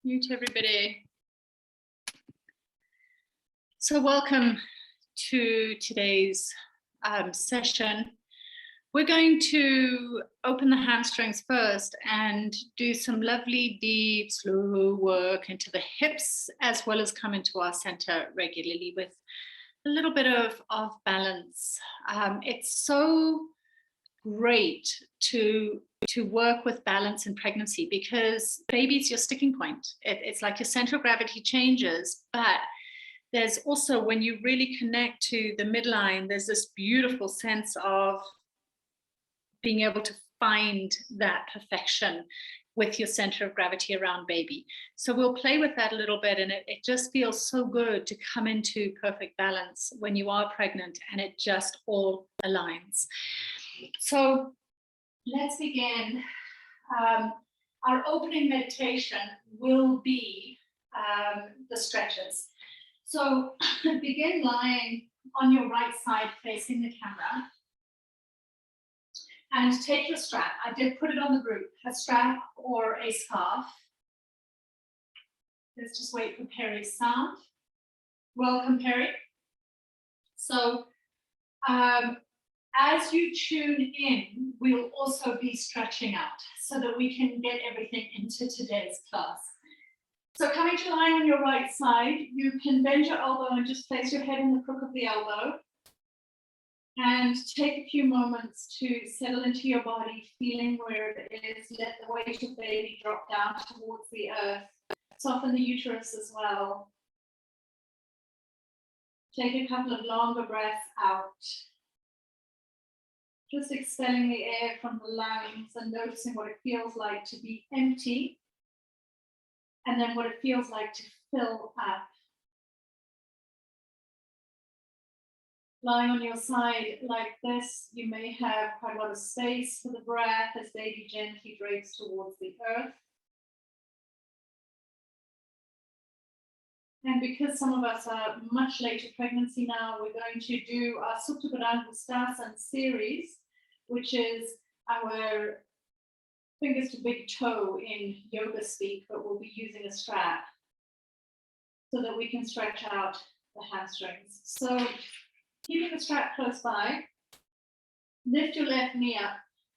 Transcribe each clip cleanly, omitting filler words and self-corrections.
Mute everybody. So welcome to today's session. We're going to open the hamstrings first and do some lovely deep, slow work into the hips, as well as come into our center regularly with a little bit of balance. It's so great to work with balance in pregnancy because baby's your sticking point. It's like your center of gravity changes, but there's also, when you really connect to the midline, there's this beautiful sense of being able to find that perfection with your center of gravity around baby. So we'll play with that a little bit, and it just feels so good to come into perfect balance when you are pregnant, and it just all aligns. So let's begin. Our opening meditation will be the stretches. So begin lying on your right side facing the camera and take your strap. I did put it on the group, a strap or a scarf. Let's just wait for Perry's sound. Welcome, Perry. So as you tune in, we'll also be stretching out so that we can get everything into today's class. So coming to lie on your right side, you can bend your elbow and just place your head in the crook of the elbow and take a few moments to settle into your body, feeling where it is. Let the weight of baby drop down towards the earth. Soften the uterus as well. Take a couple of longer breaths out. Just expelling the air from the lungs and noticing what it feels like to be empty, and then what it feels like to fill up. Lying on your side like this, you may have quite a lot of space for the breath as baby gently drapes towards the earth. And because some of us are much later pregnancy now, we're going to do our Supta Baddha Ustasana series, which is our fingers to big toe in yoga speak, but we'll be using a strap so that we can stretch out the hamstrings. So keeping the strap close by, lift your left knee up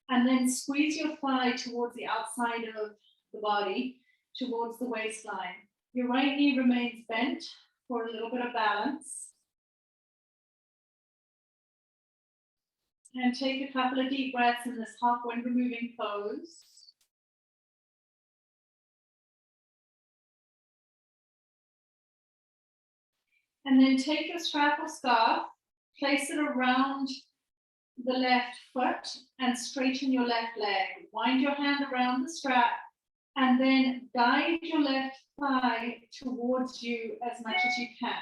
and then squeeze your thigh towards the outside of the body, towards the waistline. Your right knee remains bent for a little bit of balance. And take a couple of deep breaths in this half wind removing pose. And then take your strap or scarf, place it around the left foot and straighten your left leg. Wind your hand around the strap and then guide your left thigh towards you as much as you can.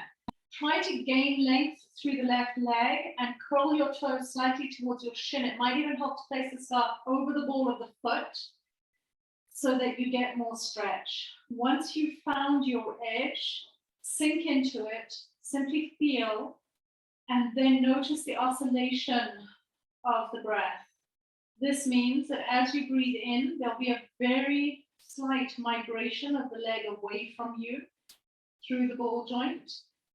Try to gain length through the left leg and curl your toes slightly towards your shin. It might even help to place the scarf over the ball of the foot so that you get more stretch. Once you've found your edge, sink into it, simply feel, and then notice the oscillation of the breath. This means that as you breathe in, there'll be a very slight migration of the leg away from you through the ball joint.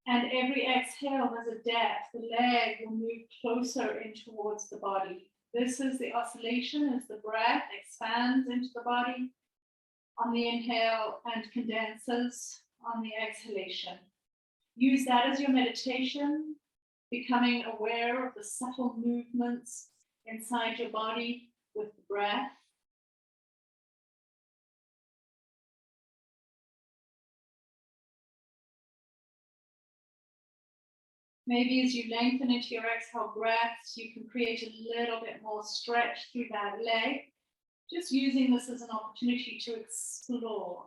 And every exhale, there's a depth. The leg will move closer in towards the body. This is the oscillation as the breath expands into the body on the inhale and condenses on the exhalation. Use that as your meditation, becoming aware of the subtle movements inside your body with the breath. Maybe as you lengthen into your exhale breaths, you can create a little bit more stretch through that leg, just using this as an opportunity to explore.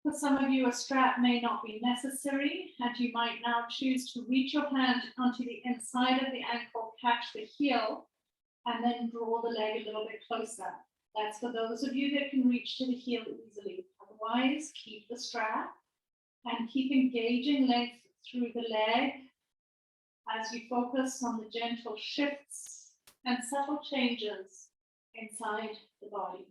For some of you, a strap may not be necessary, and you might now choose to reach your hand onto the inside of the ankle, catch the heel, and then draw the leg a little bit closer. That's for those of you that can reach to the heel easily. Otherwise, keep the strap and keep engaging length through the leg as you focus on the gentle shifts and subtle changes inside the body.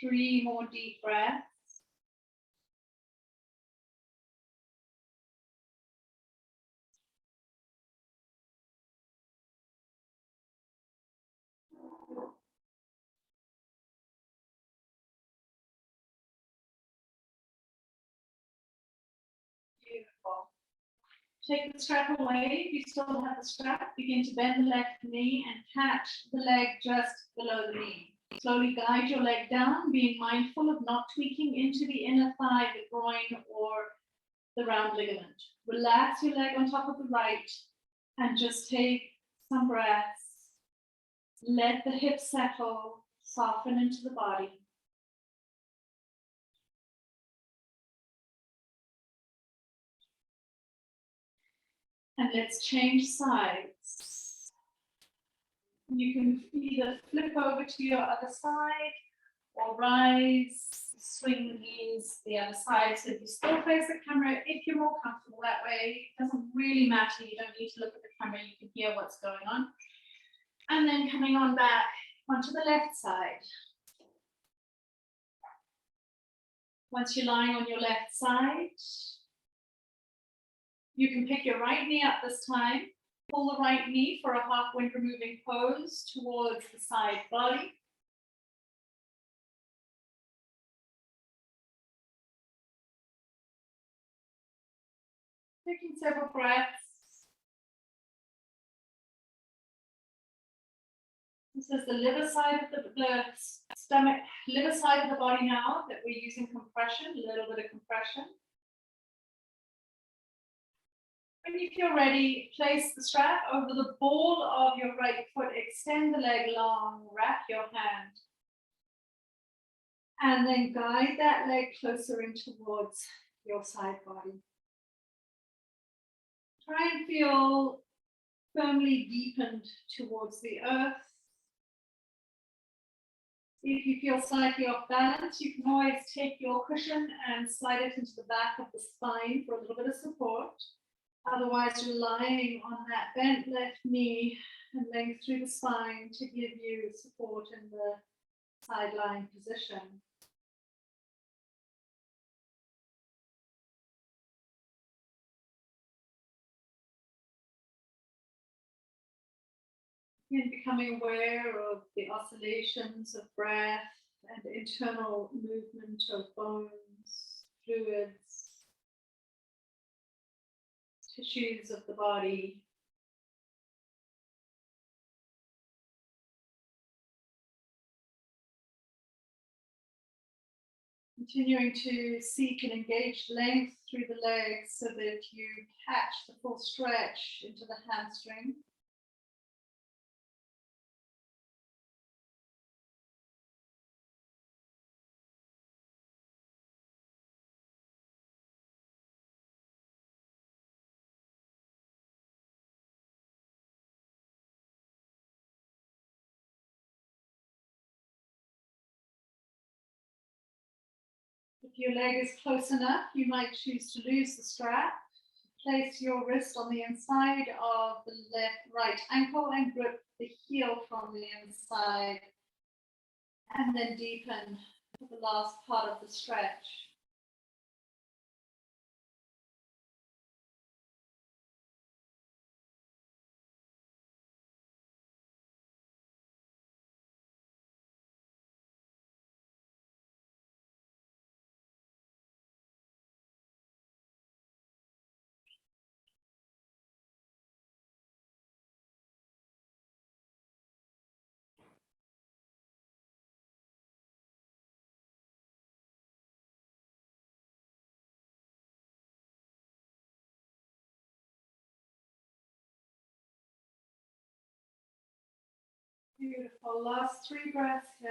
Three more deep breaths. Beautiful. Take the strap away. If you still have the strap, begin to bend the left knee and catch the leg just below the knee. Slowly guide your leg down, being mindful of not tweaking into the inner thigh, the groin, or the round ligament. Relax your leg on top of the right and just take some breaths. Let the hips settle, soften into the body. And let's change sides. You can either flip over to your other side or rise, swing the knees the other side. So if you still face the camera, if you're more comfortable that way, it doesn't really matter. You don't need to look at the camera. You can hear what's going on. And then coming on back onto the left side. Once you're lying on your left side, you can pick your right knee up this time. Pull the right knee for a half wind removing pose towards the side body. Taking several breaths. This is the liver side of the stomach, liver side of the body now that we're using compression, a little bit of compression. And if you're ready, place the strap over the ball of your right foot, extend the leg long, wrap your hand. And then guide that leg closer in towards your side body. Try and feel firmly deepened towards the earth. If you feel slightly off balance, you can always take your cushion and slide it into the back of the spine for a little bit of support. Otherwise, relying on that bent left knee and length through the spine to give you support in the side lying position. And becoming aware of the oscillations of breath and internal movement of bones, fluids, tissues of the body. Continuing to seek and engage length through the legs so that you catch the full stretch into the hamstring. If your leg is close enough, you might choose to lose the strap. Place your wrist on the inside of the right ankle and grip the heel from the inside. And then deepen for the last part of the stretch. Beautiful. Last 3 breaths here.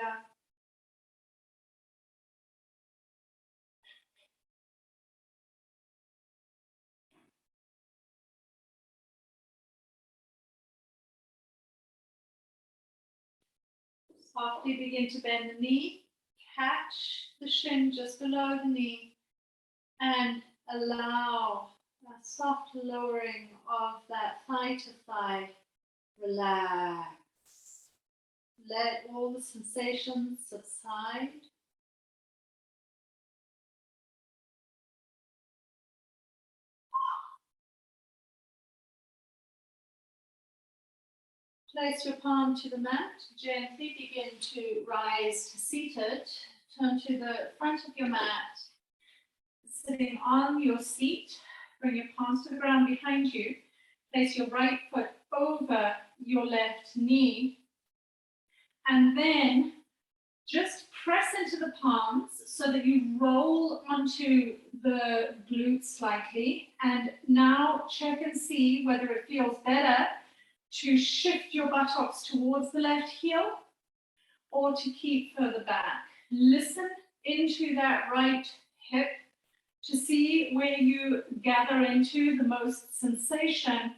Softly begin to bend the knee, catch the shin just below the knee, and allow a soft lowering of that thigh to thigh. Relax. Let all the sensations subside. Place your palm to the mat. Gently begin to rise to seated. Turn to the front of your mat. Sitting on your seat, bring your palms to the ground behind you. Place your right foot over your left knee. And then just press into the palms so that you roll onto the glutes slightly. And now check and see whether it feels better to shift your buttocks towards the left heel or to keep further back. Listen into that right hip to see where you gather into the most sensation.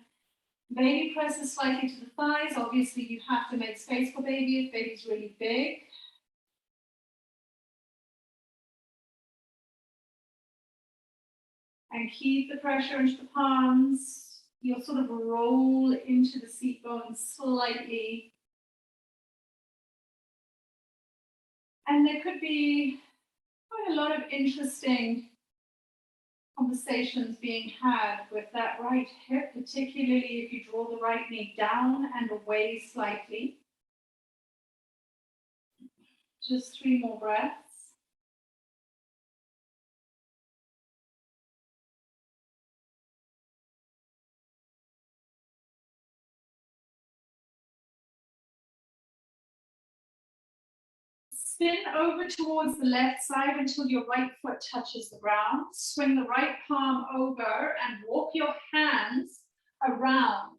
Baby presses slightly to the thighs. Obviously, you have to make space for baby if baby's really big. And keep the pressure into the palms. You'll sort of roll into the seat bones slightly. And there could be quite a lot of interesting conversations being had with that right hip, particularly if you draw the right knee down and away slightly. Just 3 more breaths. Spin over towards the left side until your right foot touches the ground. Swing the right palm over and walk your hands around.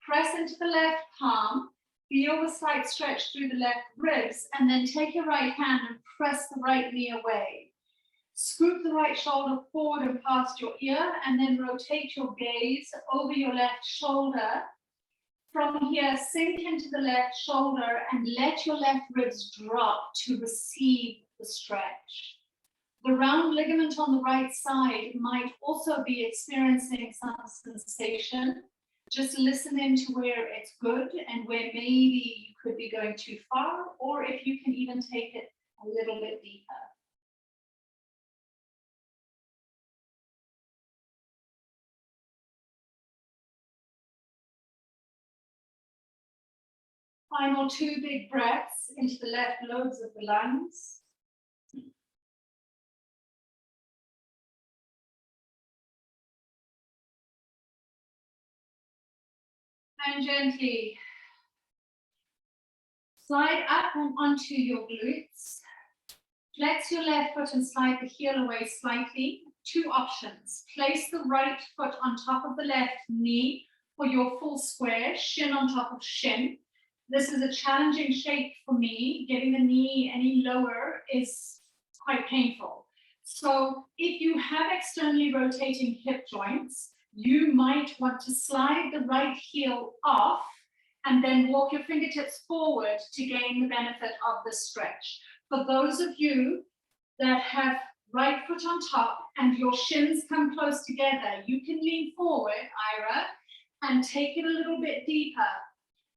Press into the left palm, feel the slight stretch through the left ribs, and then take your right hand and press the right knee away. Scoop the right shoulder forward and past your ear, and then rotate your gaze over your left shoulder. From here, sink into the left shoulder and let your left ribs drop to receive the stretch. The round ligament on the right side might also be experiencing some sensation. Just listen into where it's good and where maybe you could be going too far, or if you can even take it a little bit deeper. Final 2 big breaths into the left lobes of the lungs. And gently slide up and onto your glutes. Flex your left foot and slide the heel away slightly. 2 options. Place the right foot on top of the left knee for your full square, shin on top of shin. This is a challenging shape for me. Getting the knee any lower is quite painful. So if you have externally rotating hip joints, you might want to slide the right heel off and then walk your fingertips forward to gain the benefit of the stretch. For those of you that have right foot on top and your shins come close together, you can lean forward, Ira, and take it a little bit deeper.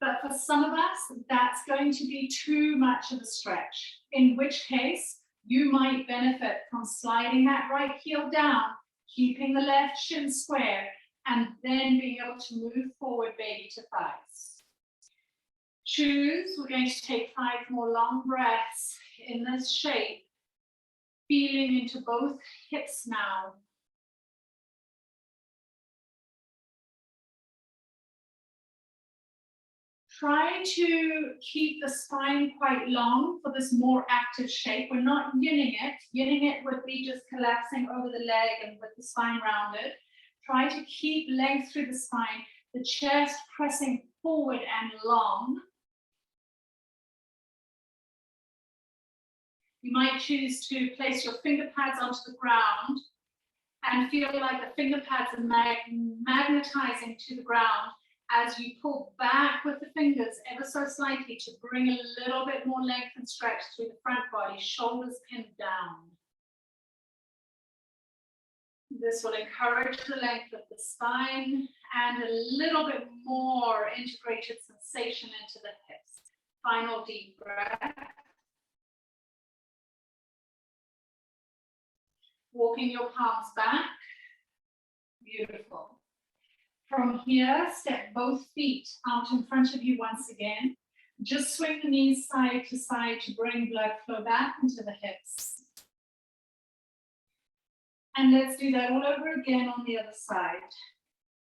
But for some of us, that's going to be too much of a stretch, in which case you might benefit from sliding that right heel down, keeping the left shin square, and then being able to move forward baby to thighs. Choose. We're going to take 5 more long breaths in this shape, feeling into both hips now. Try to keep the spine quite long for this more active shape. We're not yinning it. Yinning it would be just collapsing over the leg and with the spine rounded. Try to keep length through the spine, the chest pressing forward and long. You might choose to place your finger pads onto the ground and feel like the finger pads are magnetizing to the ground as you pull back with the fingers ever so slightly to bring a little bit more length and stretch through the front body, shoulders pinned down. This will encourage the length of the spine and a little bit more integrated sensation into the hips. Final deep breath. Walking your palms back. Beautiful. From here, step both feet out in front of you once again. Just swing the knees side to side to bring blood flow back into the hips. And let's do that all over again on the other side.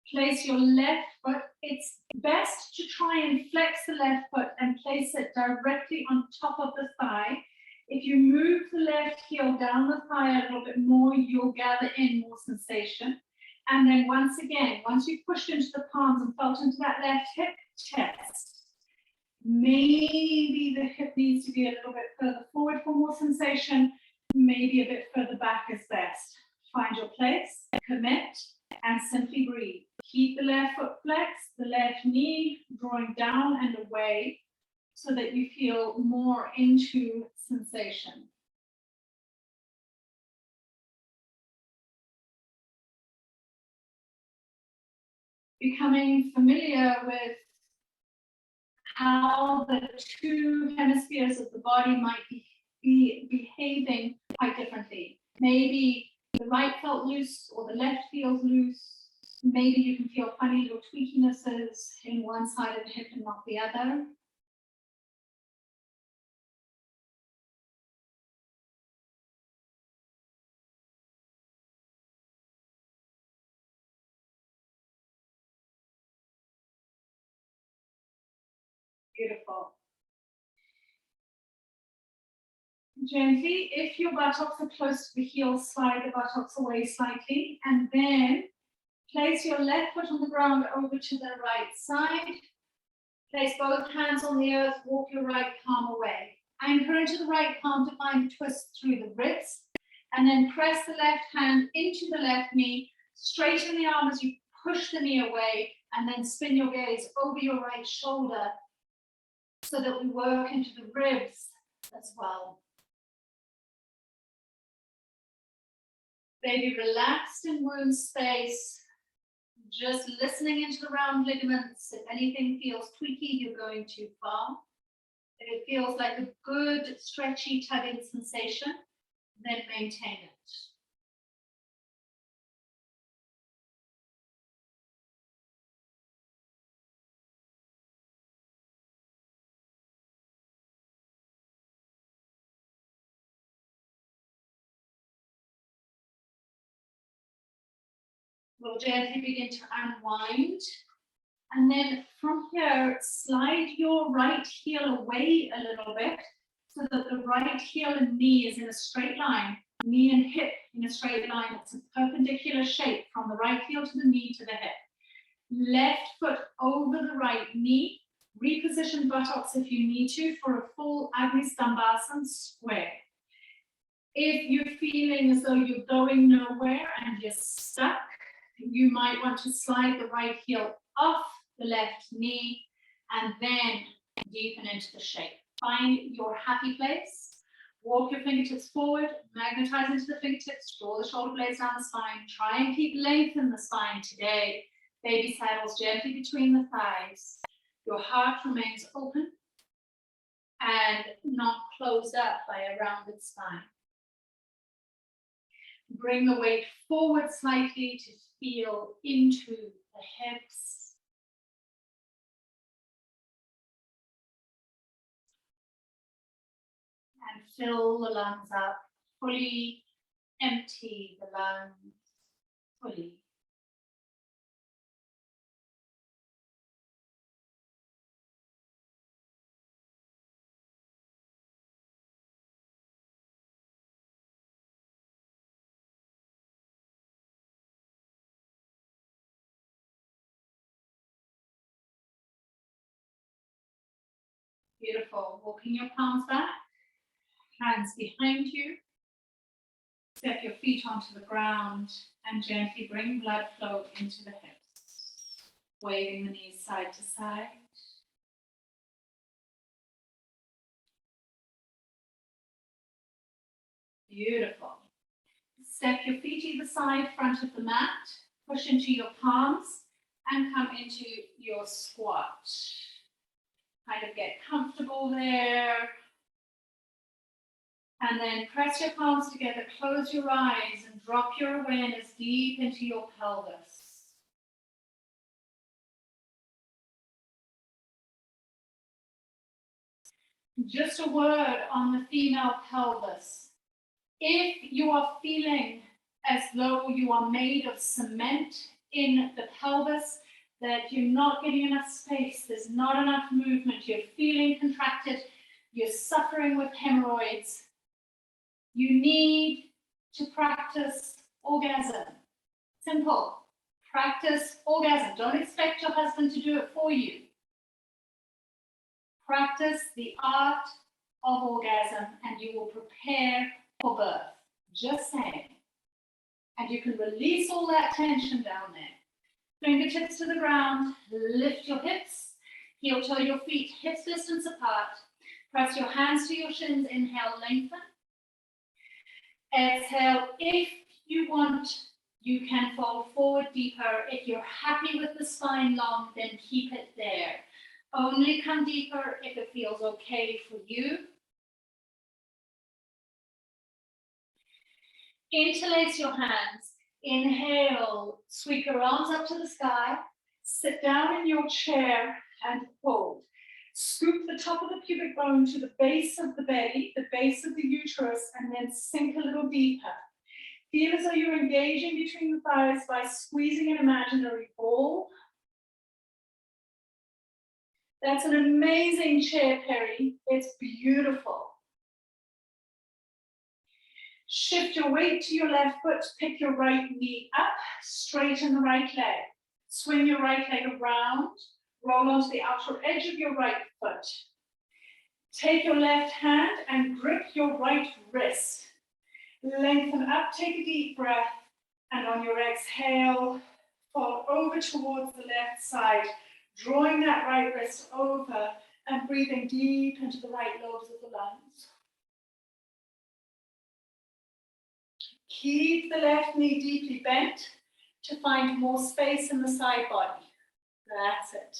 Place your left foot. It's best to try and flex the left foot and place it directly on top of the thigh. If you move the left heel down the thigh a little bit more, you'll gather in more sensation. And then once again, once you've pushed into the palms and felt into that left hip, chest. Maybe the hip needs to be a little bit further forward for more sensation. Maybe a bit further back is best. Find your place, commit, and simply breathe. Keep the left foot flexed, the left knee drawing down and away so that you feel more into sensation. Becoming familiar with how the two hemispheres of the body might be behaving quite differently. Maybe the right felt loose or the left feels loose. Maybe you can feel funny little tweakinesses in one side of the hip and not the other. Beautiful. Gently, if your buttocks are close to the heels, slide the buttocks away slightly, and then place your left foot on the ground over to the right side. Place both hands on the earth, walk your right palm away. Anchor into the right palm to find a twist through the ribs, and then press the left hand into the left knee, straighten the arm as you push the knee away, and then spin your gaze over your right shoulder so that we work into the ribs as well. Baby relaxed in wound space, just listening into the round ligaments. If anything feels tweaky, you're going too far. If it feels like a good stretchy tugging sensation, then maintain it. We'll gently begin to unwind. And then from here, slide your right heel away a little bit so that the right heel and knee is in a straight line, knee and hip in a straight line. It's a perpendicular shape from the right heel to the knee to the hip. Left foot over the right knee. Reposition buttocks if you need to for a full Agni Stambhasana square. If you're feeling as though you're going nowhere and you're stuck, you might want to slide the right heel off the left knee and then deepen into the shape. Find your happy place. Walk your fingertips forward, magnetize into the fingertips, draw the shoulder blades down the spine. Try and keep length in the spine today. Baby saddles gently between the thighs. Your heart remains open and not closed up by a rounded spine. Bring the weight forward slightly to feel into the hips. And fill the lungs up, fully empty the lungs, fully. Beautiful. Walking your palms back, hands behind you. Step your feet onto the ground and gently bring blood flow into the hips. Waving the knees side to side. Beautiful. Step your feet either side, front of the mat. Push into your palms and come into your squat. Kind of get comfortable there. And then press your palms together, close your eyes, and drop your awareness deep into your pelvis. Just a word on the female pelvis. If you are feeling as though you are made of cement in the pelvis, that you're not getting enough space, there's not enough movement, you're feeling contracted, you're suffering with hemorrhoids, you need to practice orgasm. Simple. Practice orgasm. Don't expect your husband to do it for you. Practice the art of orgasm and you will prepare for birth. Just saying. And you can release all that tension down there. Fingertips to the ground, lift your hips, heel toe your feet hips distance apart. Press your hands to your shins, inhale, lengthen. Exhale, if you want, you can fold forward deeper. If you're happy with the spine long, then keep it there. Only come deeper if it feels okay for you. Interlace your hands. Inhale, sweep your arms up to the sky. Sit down in your chair and hold. Scoop the top of the pubic bone to the base of the belly, the base of the uterus, and then sink a little deeper. Feel as though you're engaging between the thighs by squeezing an imaginary ball. That's an amazing chair, Perry. It's beautiful. Shift your weight to your left foot, pick your right knee up, straighten the right leg. Swing your right leg around, roll onto the outer edge of your right foot. Take your left hand and grip your right wrist. Lengthen up, take a deep breath, and on your exhale, fall over towards the left side, drawing that right wrist over and breathing deep into the right lobes of the lungs. Keep the left knee deeply bent to find more space in the side body. That's it.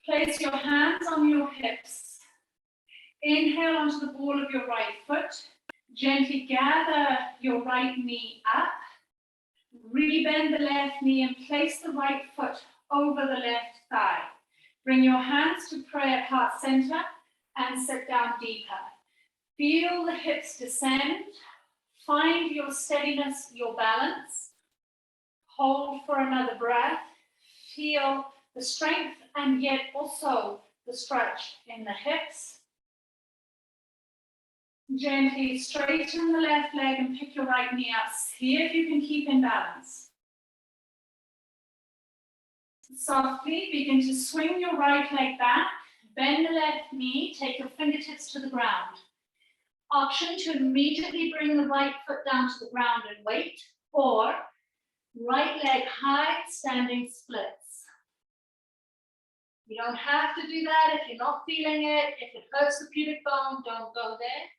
Place your hands on your hips. Inhale onto the ball of your right foot. Gently gather your right knee up. Rebend the left knee and place the right foot over the left thigh. Bring your hands to prayer at heart center and sit down deeper. Feel the hips descend. Find your steadiness, your balance. Hold for another breath. Feel the strength and yet also the stretch in the hips. Gently straighten the left leg and pick your right knee up. See if you can keep in balance. Softly begin to swing your right leg back. Bend the left knee. Take your fingertips to the ground. Option to immediately bring the right foot down to the ground and wait, or right leg high, standing splits. You don't have to do that if you're not feeling it. If it hurts the pubic bone, don't go there.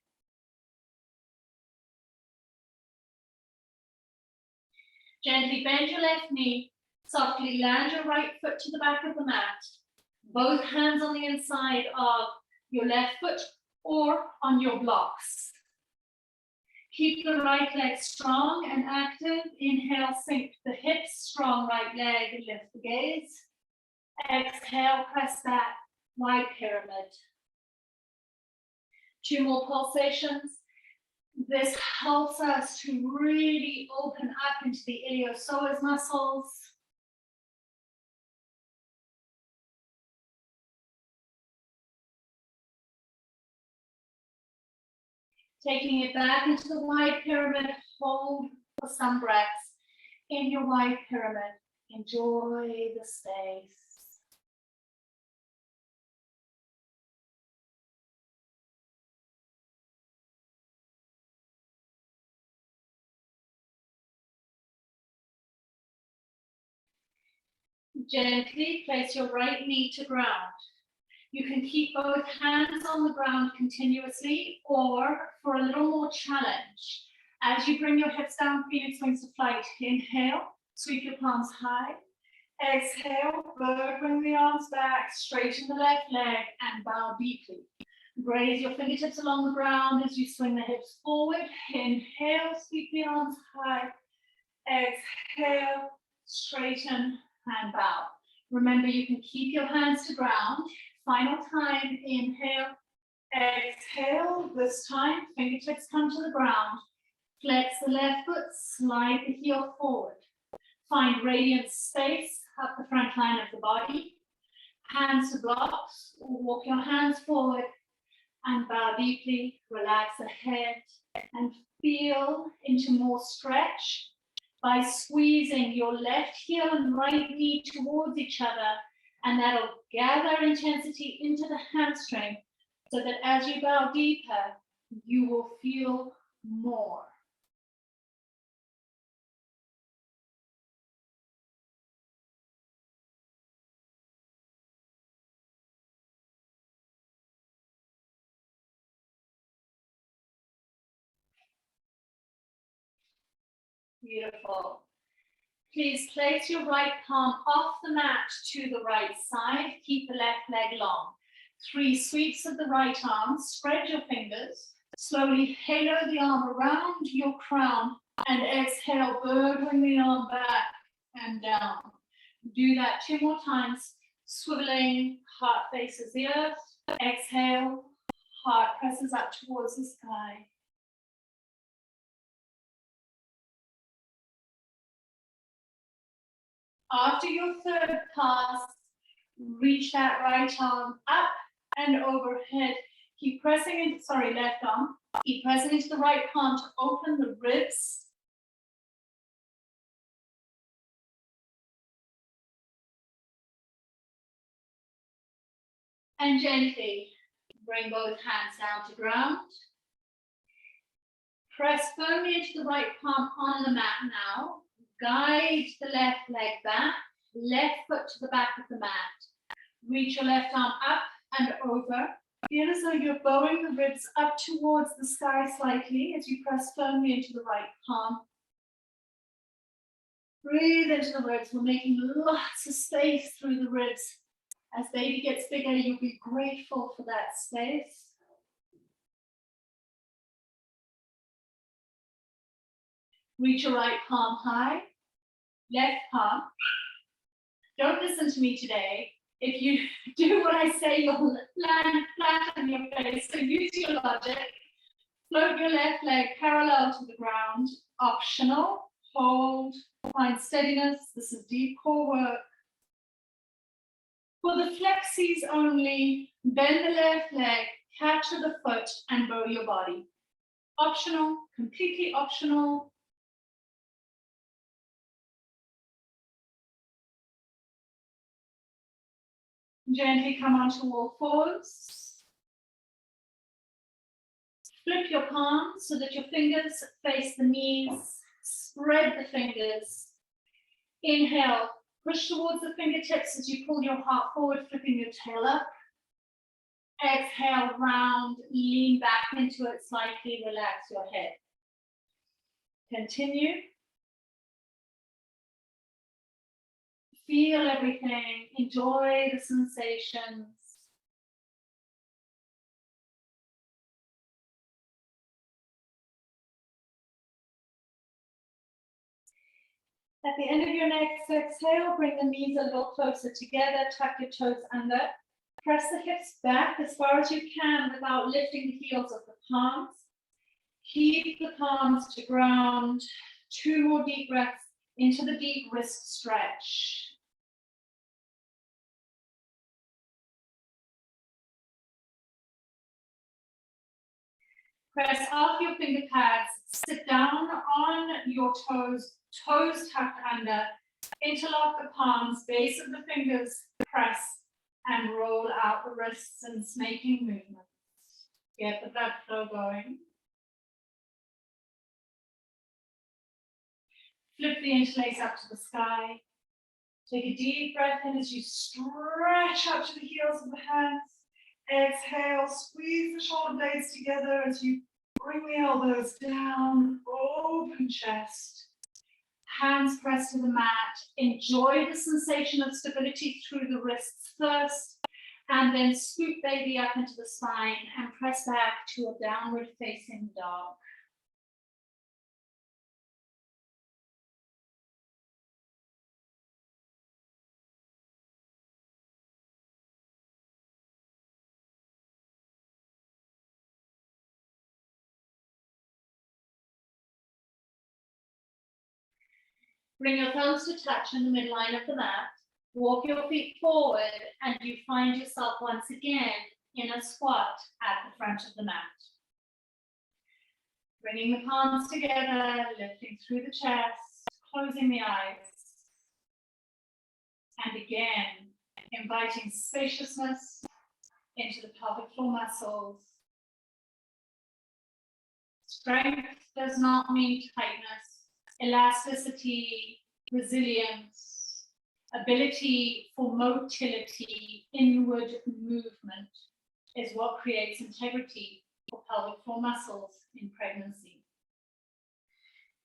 Gently bend your left knee. Softly land your right foot to the back of the mat. Both hands on the inside of your left foot or on your blocks. Keep the right leg strong and active. Inhale, sink the hips, strong right leg, and lift the gaze. Exhale, press that wide pyramid. 2 more pulsations. This helps us to really open up into the iliopsoas muscles. Taking it back into the wide pyramid, hold for some breaths in your wide pyramid. Enjoy the space. Gently place your right knee to ground. You can keep both hands on the ground continuously, or for a little more challenge, as you bring your hips down, Phoenix Wings to Flight, inhale, sweep your palms high. Exhale, bird, bring the arms back, straighten the left leg and bow deeply. Raise your fingertips along the ground as you swing the hips forward. Inhale, sweep the arms high. Exhale, straighten and bow. Remember, you can keep your hands to ground. Final time, inhale, exhale. This time, fingertips come to the ground. Flex the left foot, slide the heel forward. Find radiant space up the front line of the body. Hands to blocks, walk your hands forward and bow deeply. Relax the head and feel into more stretch by squeezing your left heel and right knee towards each other, and that'll gather intensity into the hamstring so that as you bow deeper, you will feel more. Beautiful. Please place your right palm off the mat to the right side. Keep the left leg long. 3 sweeps of the right arm. Spread your fingers. Slowly halo the arm around your crown and exhale, bird, bring the arm back and down. Do that 2 more times. Swiveling, heart faces the earth. Exhale, heart presses up towards the sky. After your third pass, reach that right arm up and overhead. Keep pressing into, left arm. Keep pressing into the right palm to open the ribs. And gently bring both hands down to ground. Press firmly into the right palm on the mat now. Guide the left leg back, left foot to the back of the mat. Reach your left arm up and over. Feel as though you're bowing the ribs up towards the sky slightly as you press firmly into the right palm. Breathe into the ribs. We're making lots of space through the ribs. As baby gets bigger, you'll be grateful for that space. Reach your right palm high, left palm. Don't listen to me today. If you do what I say, you'll land flat on your face. So use your logic. Float your left leg parallel to the ground. Optional. Hold. Find steadiness. This is deep core work. For the flexies only, bend the left leg, capture the foot, and bow your body. Optional, completely optional. Gently come onto all fours. Flip your palms so that your fingers face the knees. Spread the fingers. Inhale, push towards the fingertips as you pull your heart forward, flipping your tail up. Exhale, round, lean back into it slightly, relax your head. Continue. Feel everything, enjoy the sensations. At the end of your next exhale, bring the knees a little closer together, tuck your toes under. Press the hips back as far as you can without lifting the heels of the palms. Keep the palms to ground. 2 more deep breaths into the deep wrist stretch. Press off your finger pads, sit down on your toes, toes tucked under, interlock the palms, base of the fingers, press and roll out the wrists and making movements. Get the blood flow going. Flip the interlace up to the sky. Take a deep breath in as you stretch up to the heels of the hands. Exhale, squeeze the shoulder blades together as you bring the elbows down, open chest. Hands pressed to the mat. Enjoy the sensation of stability through the wrists first, and then scoop baby up into the spine and press back to a downward facing dog. Bring your thumbs to touch in the midline of the mat. Walk your feet forward and you find yourself once again in a squat at the front of the mat. Bringing the palms together, lifting through the chest, closing the eyes. And again, inviting spaciousness into the pelvic floor muscles. Strength does not mean tightness. Elasticity, resilience, ability for motility, inward movement is what creates integrity for pelvic floor muscles in pregnancy.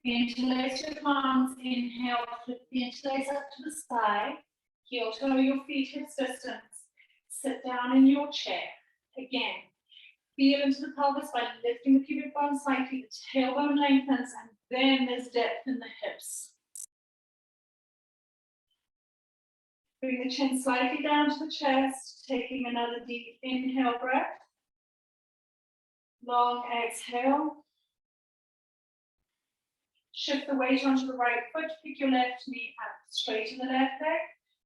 Interlace your palms, inhale, flip the interlace up to the sky, heel toe your feet hips distance, sit down in your chair. Again, feel into the pelvis by lifting the pubic bone slightly, the tailbone lengthens, and then there's depth in the hips. Bring the chin slightly down to the chest, taking another deep inhale breath. Long exhale. Shift the weight onto the right foot, pick your left knee up, straighten the left leg,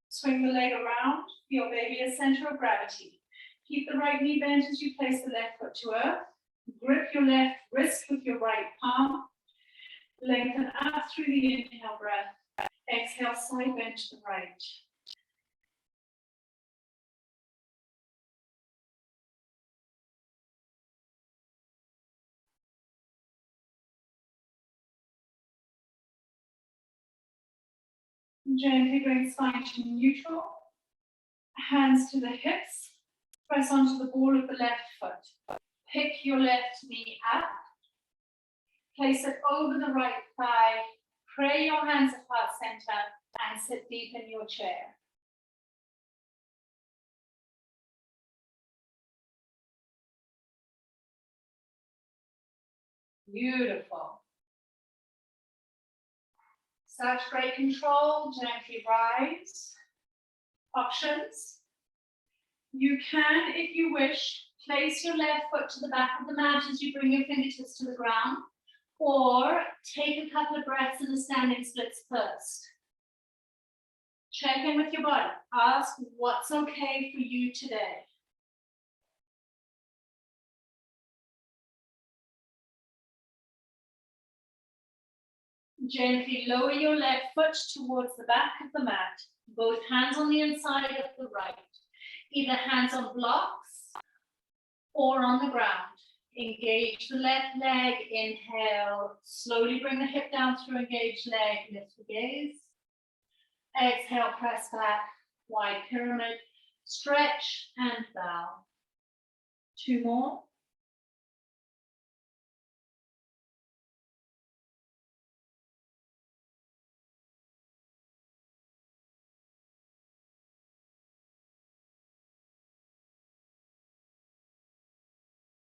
swing the leg around, feel baby as center of gravity. Keep the right knee bent as you place the left foot to earth. Grip your left wrist with your right palm. Lengthen up through the inhale breath. Exhale, side bend to the right. Gently bring spine to neutral. Hands to the hips. Press onto the ball of the left foot. Pick your left knee up. Place it over the right thigh. Pray your hands at heart center and sit deep in your chair. Beautiful. Such great control. Gently rise. Options. You can, if you wish, place your left foot to the back of the mat as you bring your fingertips to the ground, or take a couple of breaths in the standing splits first. Check in with your body. Ask what's okay for you today. Gently lower your left foot towards the back of the mat, both hands on the inside of the right. Either hands on blocks or on the ground. Engage the left leg, inhale, slowly bring the hip down through engaged leg, lift the gaze. Exhale, press back, wide pyramid, stretch and bow. 2 more.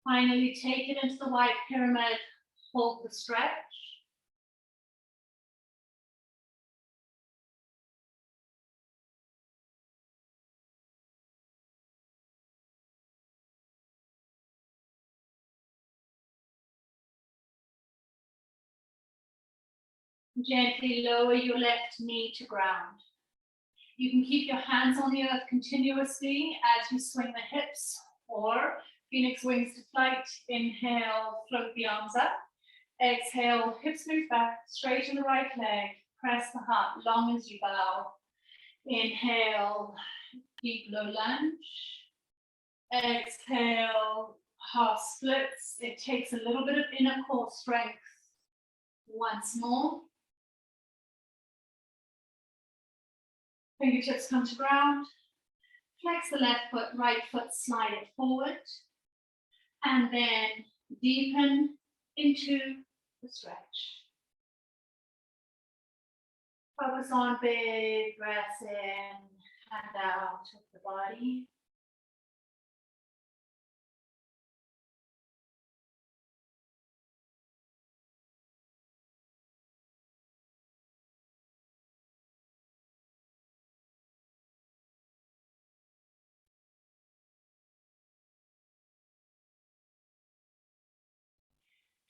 Finally, take it into the wide pyramid, hold the stretch. Gently lower your left knee to ground. You can keep your hands on the earth continuously as you swing the hips, or Phoenix wings to flight. Inhale, float the arms up. Exhale, hips move back, straighten the right leg, press the heart long as you bow. Inhale, deep low lunge. Exhale, half splits. It takes a little bit of inner core strength. Once more. Fingertips come to ground. Flex the left foot, right foot, slide it forward. And then deepen into the stretch. Focus on big breaths in and out of the body.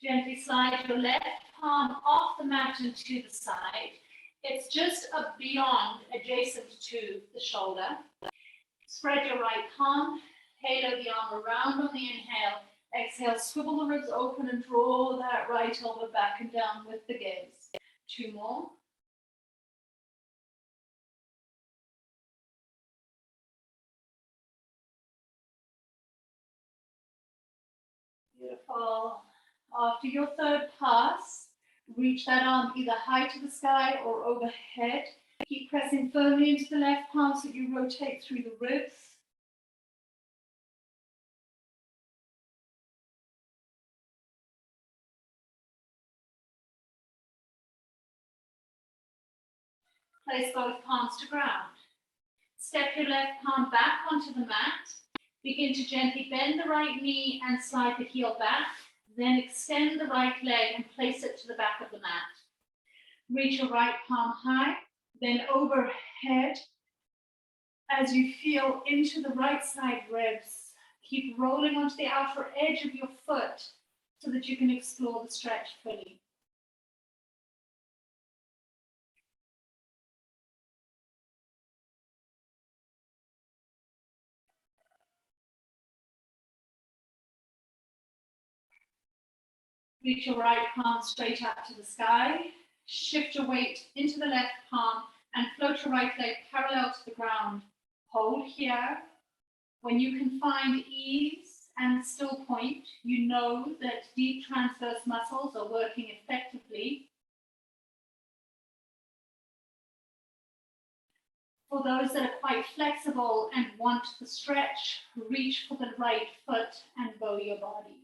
Gently slide your left palm off the mat and to the side. It's just beyond, adjacent to the shoulder. Spread your right palm, halo the arm around on the inhale. Exhale, swivel the ribs open and draw that right elbow back and down with the gaze. 2 more. Beautiful. After your third pass, reach that arm either high to the sky or overhead. Keep pressing firmly into the left palm so you rotate through the ribs. Place both palms to ground. Step your left palm back onto the mat. Begin to gently bend the right knee and slide the heel back. Then extend the right leg and place it to the back of the mat. Reach your right palm high, then overhead. As you feel into the right side ribs, keep rolling onto the outer edge of your foot so that you can explore the stretch fully. Reach your right palm straight up to the sky. Shift your weight into the left palm and float your right leg parallel to the ground. Hold here. When you can find ease and still point, you know that deep transverse muscles are working effectively. For those that are quite flexible and want the stretch, reach for the right foot and bow your body.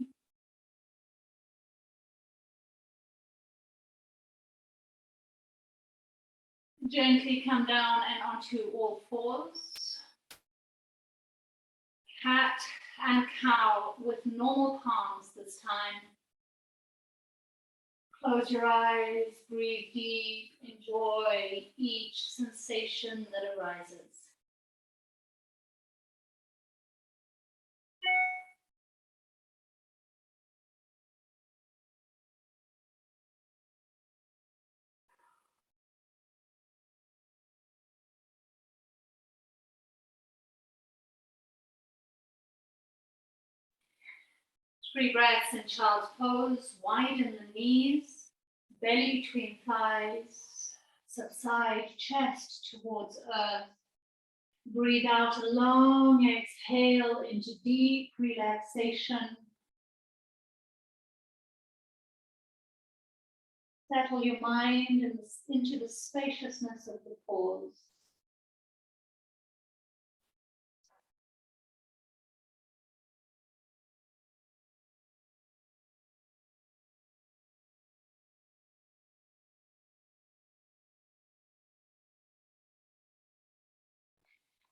Gently come down and onto all fours. Cat and cow with normal palms this time. Close your eyes, breathe deep, enjoy each sensation that arises. Three breaths in child's pose, widen the knees, belly between thighs, subside chest towards earth. Breathe out a long exhale into deep relaxation. Settle your mind into the spaciousness of the pause.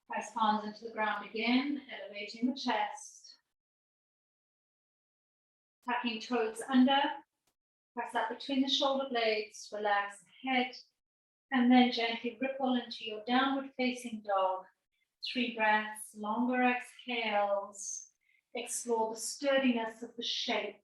Press palms into the ground again, elevating the chest. Tucking toes under, press up between the shoulder blades, relax the head, and then gently ripple into your downward facing dog. 3 breaths, longer exhales. Explore the sturdiness of the shape.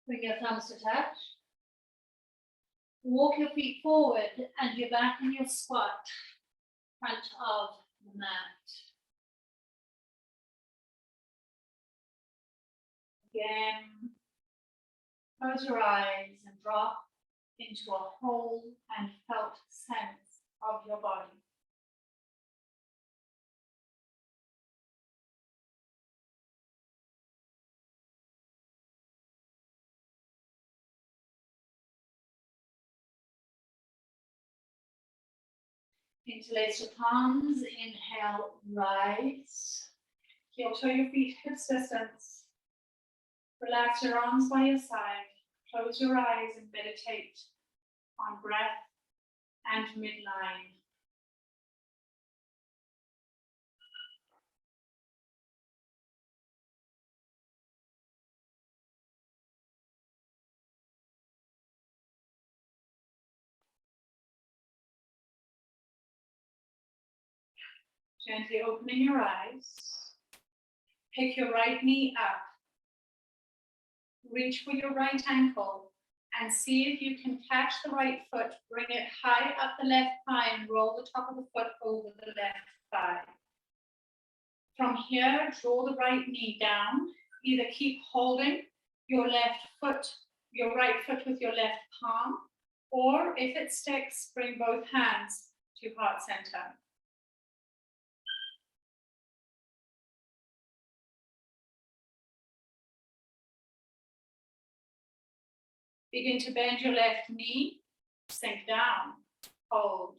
Bring your thumbs to touch. Walk your feet forward and you're back in your squat, front of the mat. Again, close your eyes and drop into a whole and felt sense of your body. Interlace your palms, inhale, rise. Heel toe your feet, hips distance. Relax your arms by your side. Close your eyes and meditate on breath and midline. Gently opening your eyes. Pick your right knee up. Reach for your right ankle and see if you can catch the right foot, bring it high up the left thigh and roll the top of the foot over the left thigh. From here, draw the right knee down. Either keep holding your left foot, your right foot with your left palm, or if it sticks, bring both hands to heart center. Begin to bend your left knee, sink down, hold.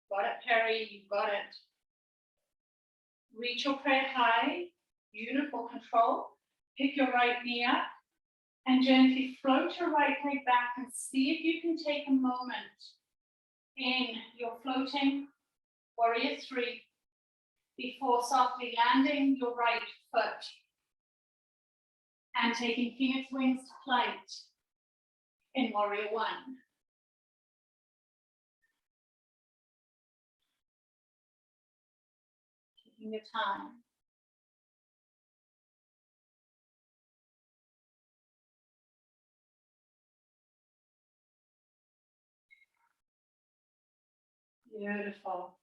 Got it, Perry, you got it. Reach your prayer high, beautiful control. Pick your right knee up and gently float your right leg back and see if you can take a moment in your floating warrior three before softly landing your right foot and taking phoenix wings to flight in warrior one. Taking your time. Beautiful.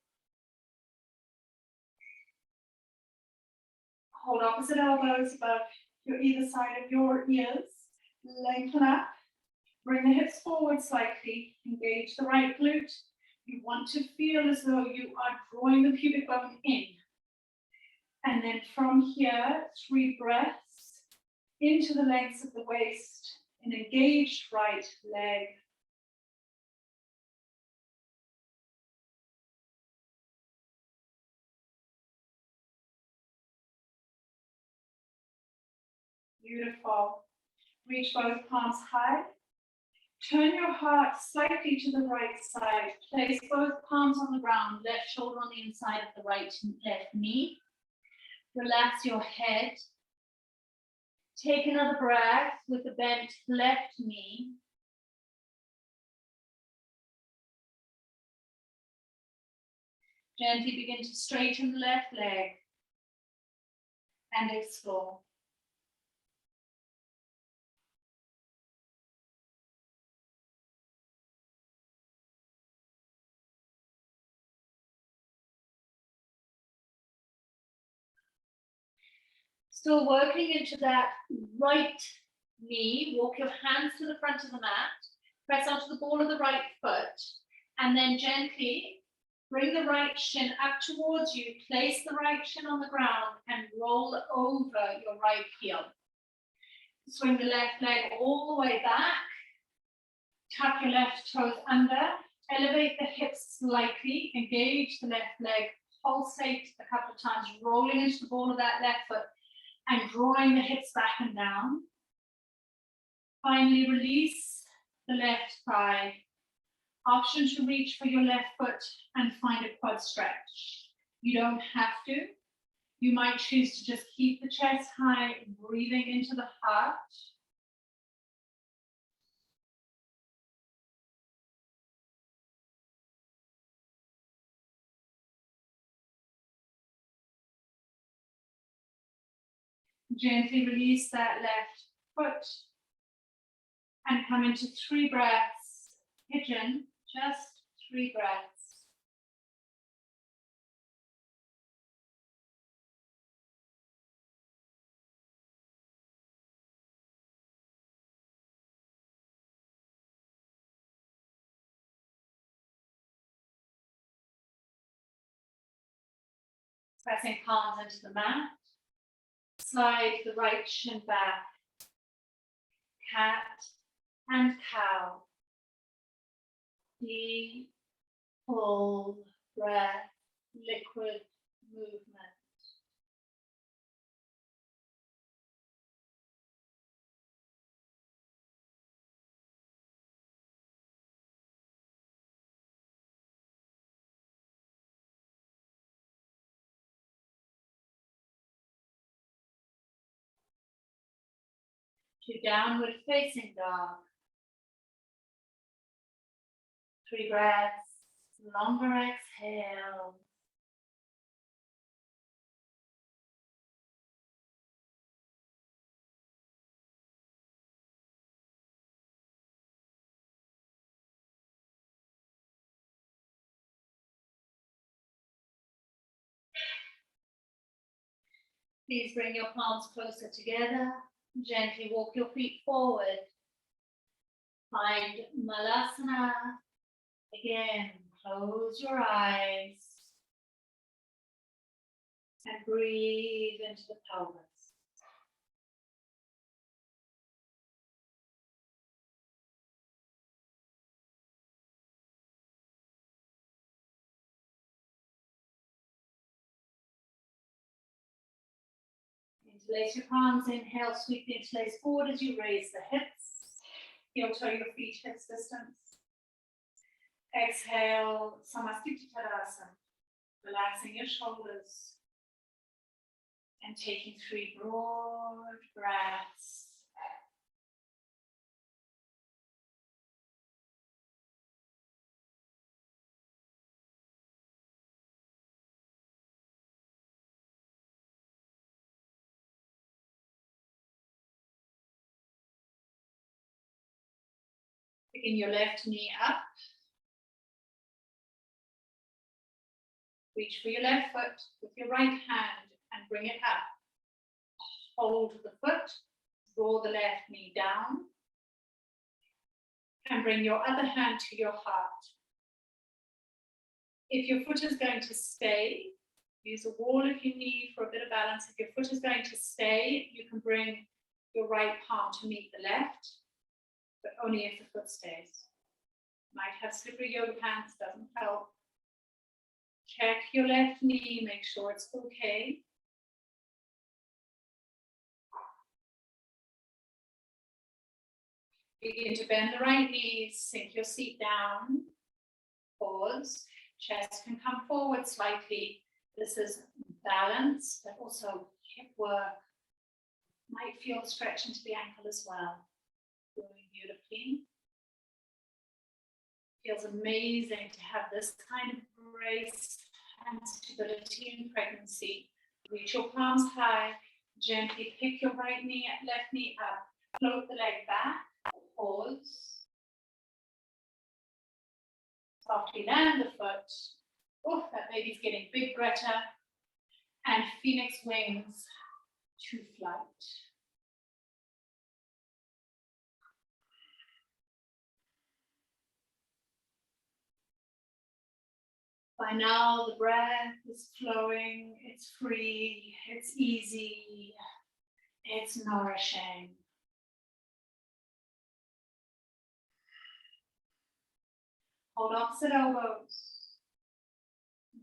Hold opposite elbows above either side of your ears. Lengthen up. Bring the hips forward slightly. Engage the right glute. You want to feel as though you are drawing the pubic bone in. And then from here, 3 breaths into the lengths of the waist, an engaged right leg. Beautiful. Reach both palms high. Turn your heart slightly to the right side. Place both palms on the ground, left shoulder on the inside of the right left knee. Relax your head. Take another breath with the bent left knee. Gently begin to straighten the left leg and explore. Still working into that right knee, walk your hands to the front of the mat, press onto the ball of the right foot, and then gently bring the right shin up towards you, place the right shin on the ground and roll over your right heel. Swing the left leg all the way back, tuck your left toes under, elevate the hips slightly, engage the left leg, pulsate a couple of times, rolling into the ball of that left foot, and drawing the hips back and down. Finally, release the left thigh. Option to reach for your left foot and find a quad stretch. You don't have to. You might choose to just keep the chest high, breathing into the heart. Gently release that left foot and come into 3 breaths. Pigeon, just 3 breaths. Pressing palms into the mat. Slide the right shin back. Cat and cow. Deep, full breath, liquid movement. To downward facing dog. 3 breaths, longer exhale. Please bring your palms closer together. Gently walk your feet forward. Find Malasana. Again, close your eyes and breathe into the pelvis. Interlace your palms, inhale, sweep the interlace forward as you raise the hips. Heel toe your feet hips distance. Exhale, Samasthiti Tadasana. Relaxing your shoulders and taking 3 broad breaths. Picking your left knee up. Reach for your left foot with your right hand and bring it up. Hold the foot, draw the left knee down, and bring your other hand to your heart. If your foot is going to stay, use a wall if you need for a bit of balance. If your foot is going to stay, you can bring your right palm to meet the left, but only if the foot stays. Might have slippery yoga pants, doesn't help. Check your left knee, make sure it's okay. Begin to bend the right knee, sink your seat down, pause, chest can come forward slightly. This is balance, but also hip work. Might feel stretch into the ankle as well. Doing beautifully. Feels amazing to have this kind of grace and stability in pregnancy. Reach your palms high, gently pick your right knee, left knee up, float the leg back, pause. Softly land the foot. Oh, that baby's getting big, Greta. And phoenix wings to flight. By now, the breath is flowing, it's free, it's easy, it's nourishing. Hold opposite elbows,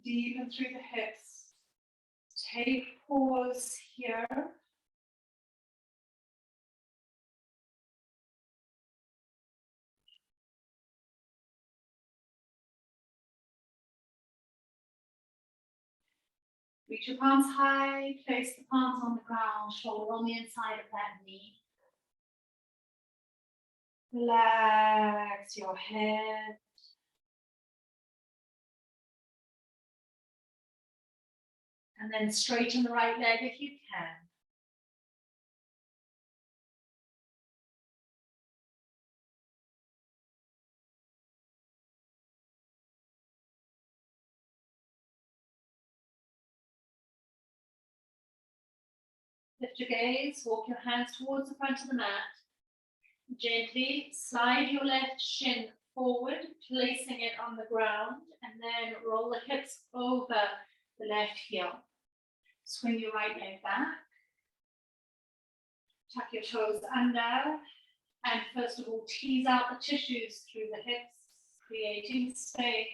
deepen through the hips. Take pause here. Reach your palms high, place the palms on the ground, shoulder on the inside of that knee. Relax your head. And then straighten the right leg if you can. Lift your gaze, walk your hands towards the front of the mat. Gently slide your left shin forward, placing it on the ground, and then roll the hips over the left heel. Swing your right leg back. Tuck your toes under. And first of all, tease out the tissues through the hips, creating space.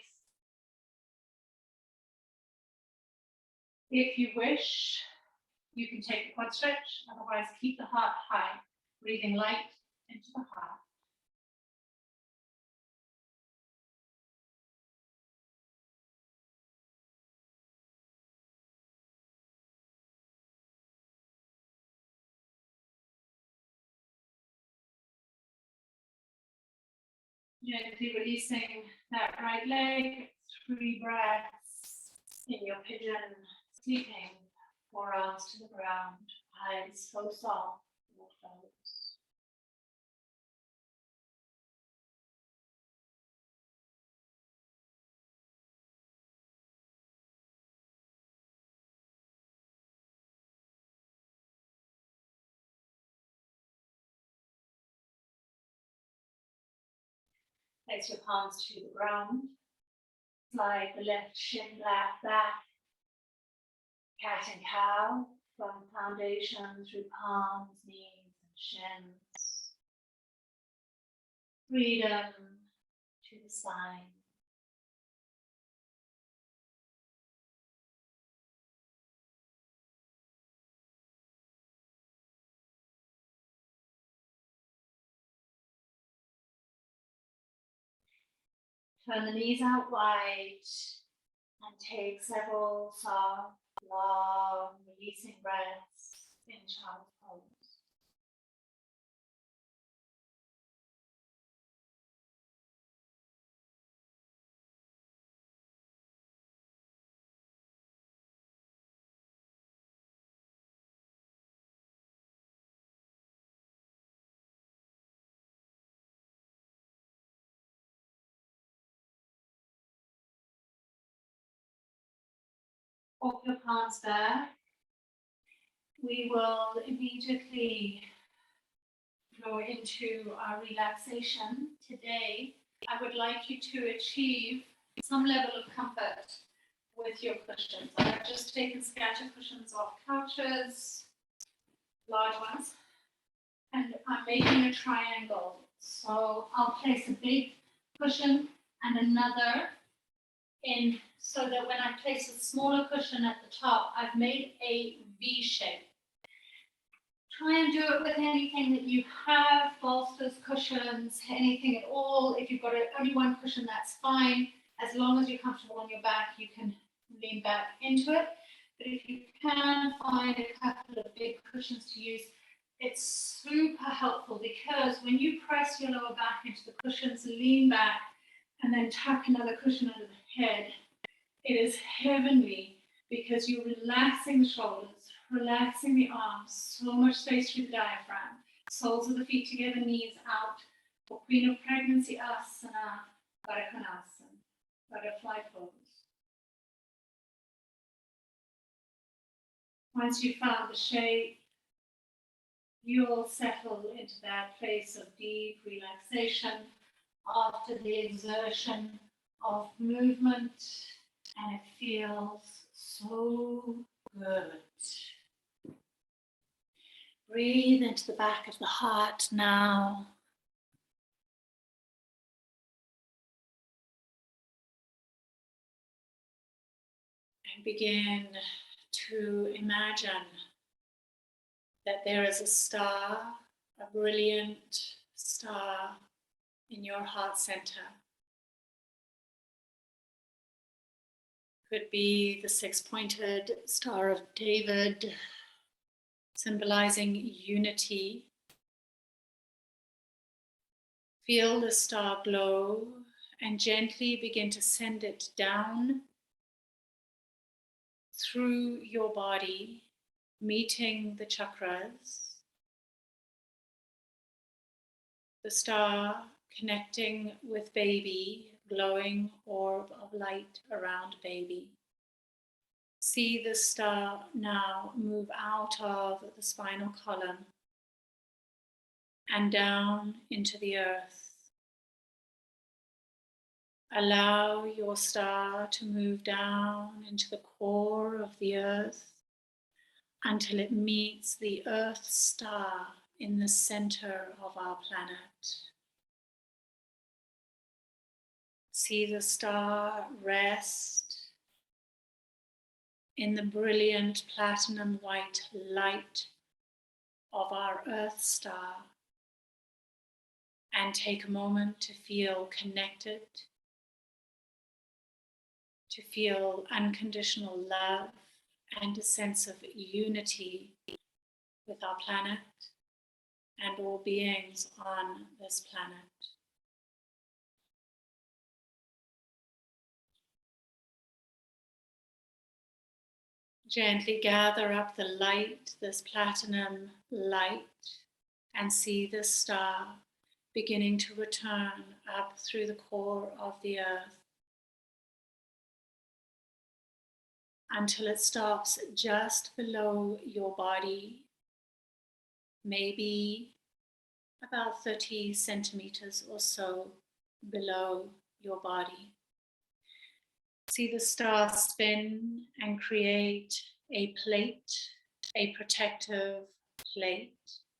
If you wish, you can take a quad stretch, otherwise keep the heart high, breathing light into the heart. Gently releasing that right leg, 3 breaths in your pigeon, sleeping, forearms to the ground, eyes so soft, no closed. Place your palms to the ground. Slide the left shin back. Cat and cow from foundation through palms, knees, and shins. Freedom to the spine. Turn the knees out wide and take several soft, long, releasing breaths in child's pose. Walk your palms back. We will immediately go into our relaxation. Today, I would like you to achieve some level of comfort with your cushions. I have just taken scatter cushions off couches, large ones, and I'm making a triangle. So I'll place a big cushion and another in, so that when I place a smaller cushion at the top, I've made a V shape. Try and do it with anything that you have, bolsters, cushions, anything at all. If you've got only one cushion, that's fine. As long as you're comfortable on your back, you can lean back into it. But if you can find a couple of big cushions to use, it's super helpful, because when you press your lower back into the cushions, lean back, and then tuck another cushion under the head, it is heavenly, because you're relaxing the shoulders, relaxing the arms, so much space through the diaphragm, soles of the feet together, knees out, for Queen of Pregnancy Asana, Baddha Konasana, butterfly pose. Once you've found the shape, you'll settle into that place of deep relaxation after the exertion of movement, and it feels so good. Breathe into the back of the heart now. And begin to imagine that there is a star, a brilliant star in your heart center. Could be the 6-pointed Star of David, symbolizing unity. Feel the star glow and gently begin to send it down through your body, meeting the chakras. The star connecting with baby, glowing orb of light around baby. See the star now move out of the spinal column and down into the earth. Allow your star to move down into the core of the earth, until it meets the Earth star in the center of our planet. See the star rest in the brilliant platinum white light of our Earth star, and take a moment to feel connected, to feel unconditional love and a sense of unity with our planet and all beings on this planet. Gently gather up the light, this platinum light, and see this star beginning to return up through the core of the earth until it stops just below your body, maybe about 30 centimeters or so below your body. See the star spin and create a plate, a protective plate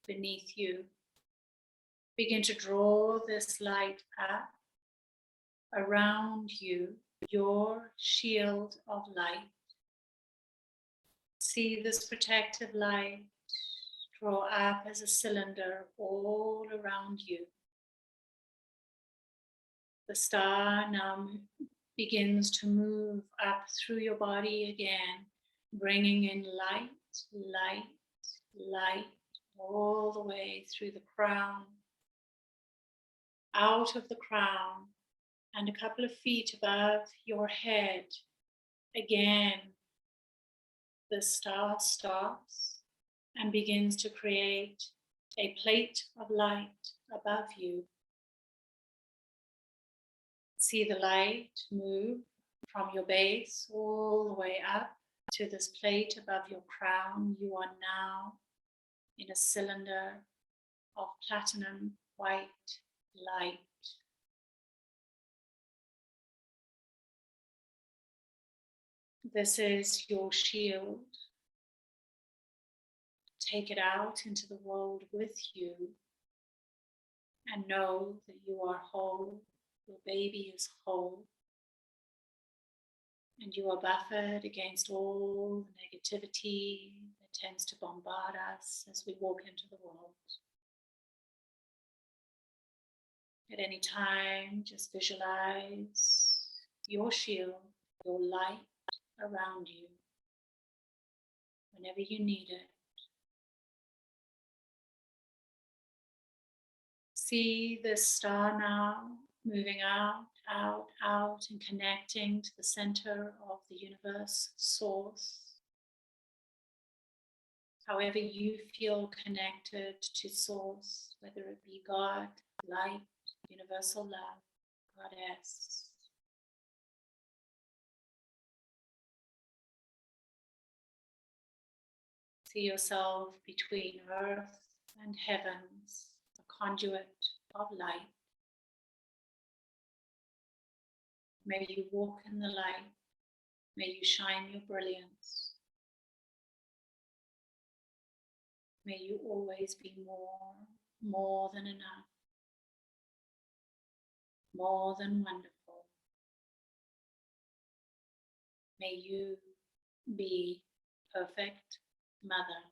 beneath you. Begin to draw this light up around you, your shield of light. See this protective light draw up as a cylinder all around you. The star now begins to move up through your body again, bringing in light, light, light, all the way through the crown, out of the crown, and a couple of feet above your head. Again, the star stops and begins to create a plate of light above you. See the light move from your base all the way up to this plate above your crown. You are now in a cylinder of platinum white light. This is your shield. Take it out into the world with you and know that you are whole. Your baby is whole. And you are buffered against all the negativity that tends to bombard us as we walk into the world. At any time, just visualize your shield, your light around you whenever you need it. See this star now moving out, out, out, and connecting to the center of the universe, source. However you feel connected to source, whether it be God, light, universal love, Goddess. See yourself between earth and heavens, a conduit of light. May you walk in the light. May you shine your brilliance. May you always be more than enough, more than wonderful. May you be perfect mother.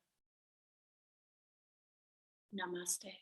Namaste.